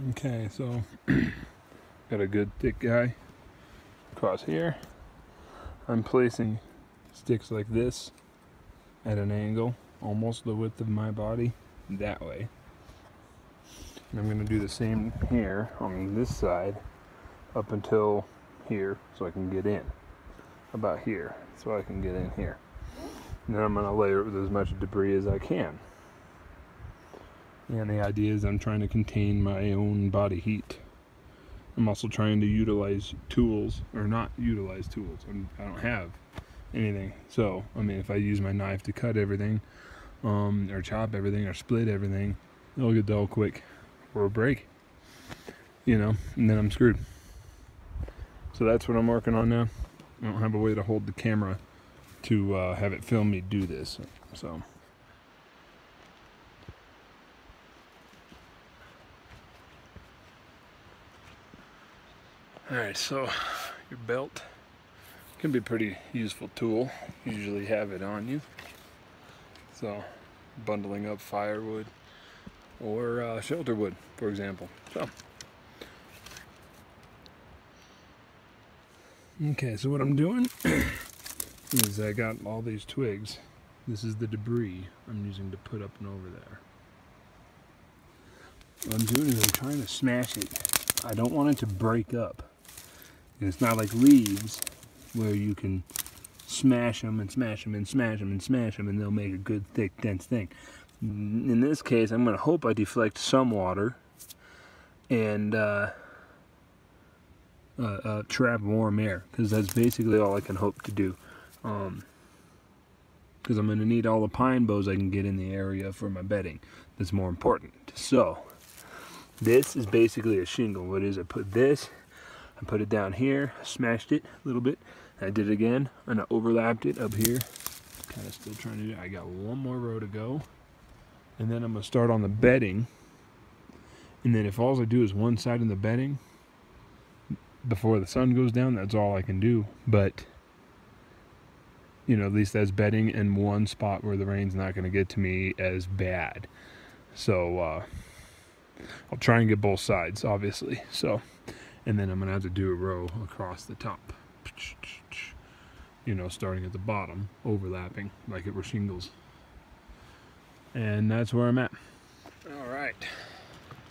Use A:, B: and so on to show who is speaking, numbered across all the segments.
A: Okay, so got a good thick guy across here. I'm placing sticks like this at an angle, almost the width of my body, that way. And I'm going to do the same here on this side up until here so I can get in. About here, so I can get in here. And then I'm going to layer it with as much debris as I can. And the idea is I'm trying to contain my own body heat. I'm also trying to utilize tools, or not utilize tools. I don't have anything. So, I mean, if I use my knife to cut everything, or chop everything, or split everything, it'll get dull quick, or break, you know, and then I'm screwed. So that's what I'm working on now. I don't have a way to hold the camera to have it film me do this, so. Alright, so your belt can be a pretty useful tool. You usually have it on you. So, bundling up firewood or shelter wood, for example. So, okay, so what I'm doing is I got all these twigs. This is the debris I'm using to put up and over there. What I'm doing is I'm trying to smash it. I don't want it to break up. And it's not like leaves where you can smash them and smash them and smash them and smash them and they'll make a good, thick, dense thing. In this case, I'm going to hope I deflect some water and trap warm air, because that's basically all I can hope to do. Because I'm going to need all the pine boughs I can get in the area for my bedding. That's more important. So, this is basically a shingle. What is it? I put this, I put it down here, smashed it a little bit, I did it again, and I overlapped it up here. Kind of still trying to do it. I got one more row to go. And then I'm going to start on the bedding. And then if all I do is one side of the bedding, before the sun goes down, that's all I can do. But, you know, at least that's bedding in one spot where the rain's not going to get to me as bad. So, I'll try and get both sides, obviously. So, and then I'm going to have to do a row across the top. You know, starting at the bottom, overlapping like it were shingles. And that's where I'm at. Alright.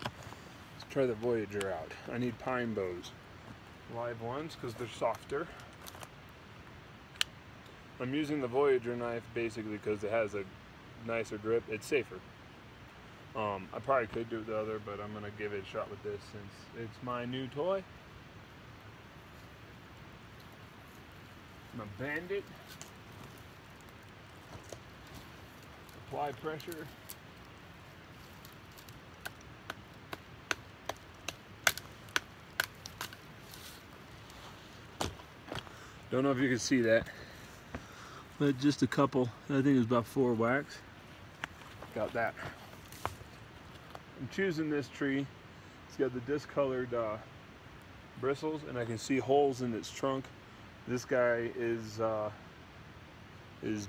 A: Let's try the Voyager out. I need pine boughs. Live ones, because they're softer. I'm using the Voyager knife basically because it has a nicer grip. It's safer. I probably could do the other, but I'm going to give it a shot with this since it's my new toy. I'm going to bend it. Apply pressure. Don't know if you can see that, but just a couple, I think it was about 4 whacks. Got that. I'm choosing this tree. It's got the discolored bristles, and I can see holes in its trunk. This guy is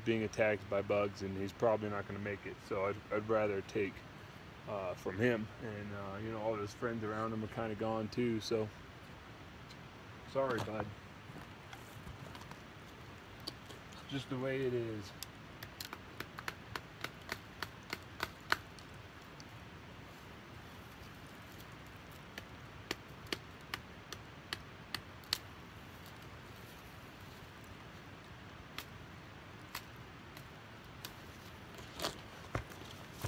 A: being attacked by bugs, and he's probably not going to make it. So I'd rather take from him, and you know, all of his friends around him are kind of gone too. So sorry, bud. It's just the way it is.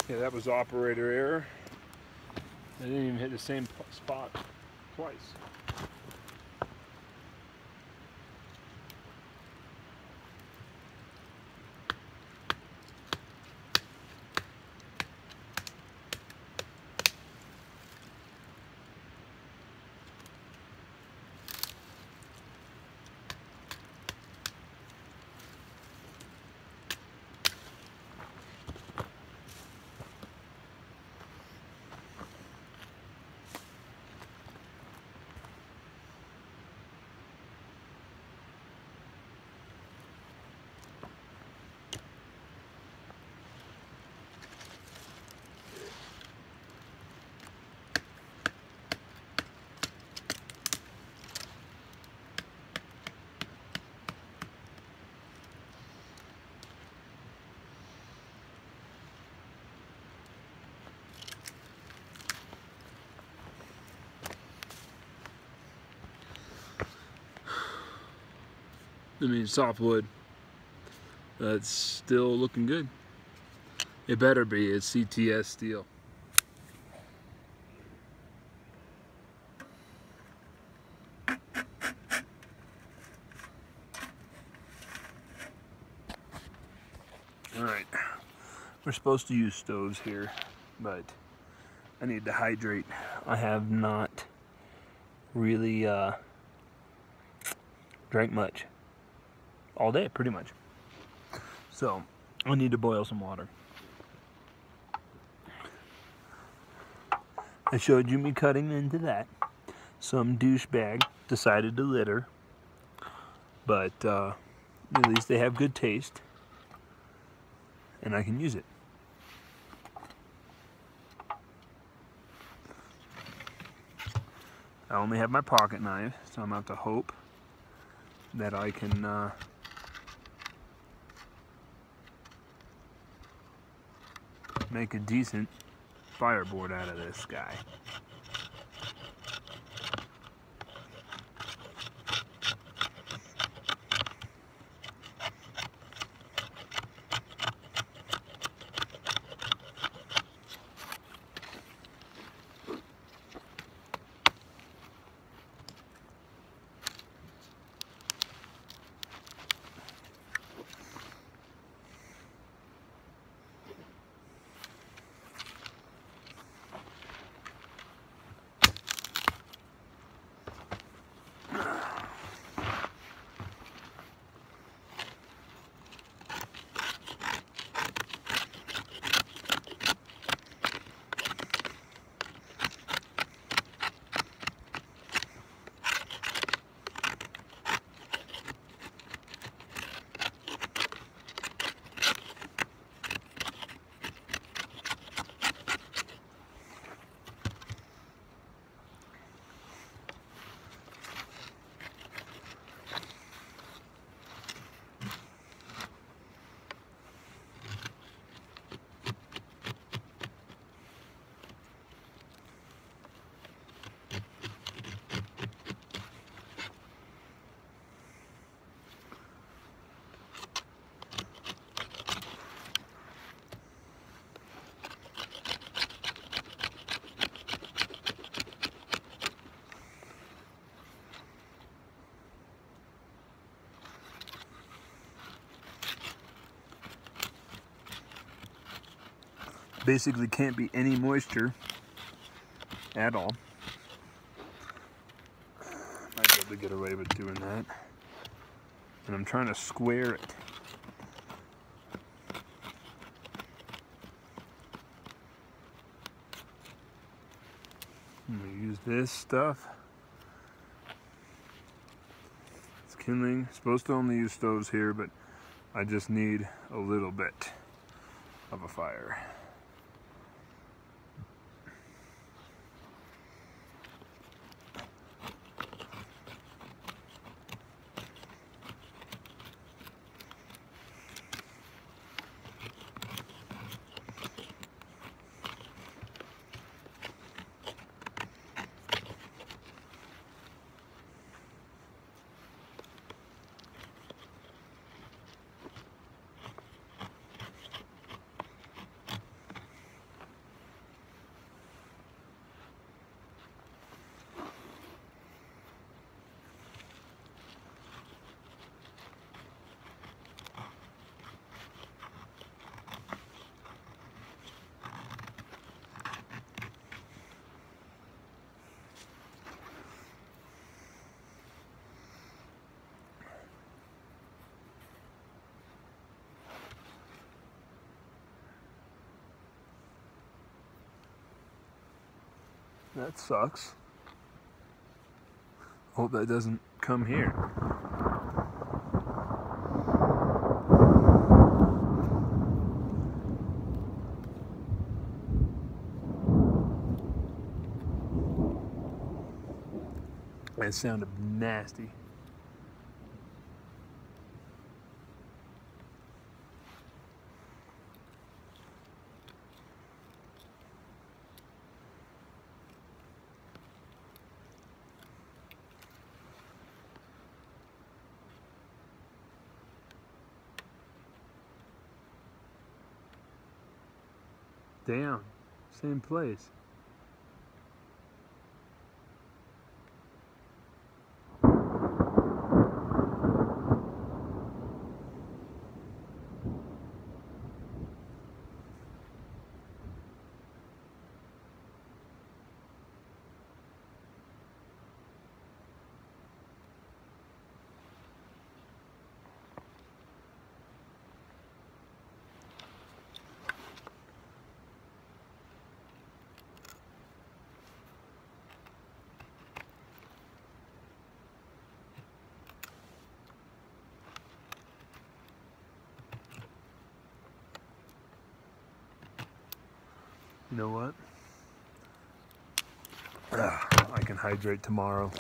A: Yeah, that was operator error. I didn't even hit the same spot twice. I mean, softwood. That's still looking good. It better be. It's CTS steel. Alright, we're supposed to use stoves here, but I need to hydrate. I have not really drank much all day, pretty much. So I need to boil some water. I showed you me cutting into that. Some douchebag decided to litter, but at least they have good taste, and I can use it. I only have my pocket knife, so I'm going to have to hope that I can make a decent fireboard out of this guy. Basically can't be any moisture at all. Might be able to get away with doing that. And I'm trying to square it. I'm going to use this stuff. It's kindling. Supposed to only use stoves here, but I just need a little bit of a fire. That sucks. Hope that doesn't come here. That sounded nasty. down, same place. You know what? I can hydrate tomorrow.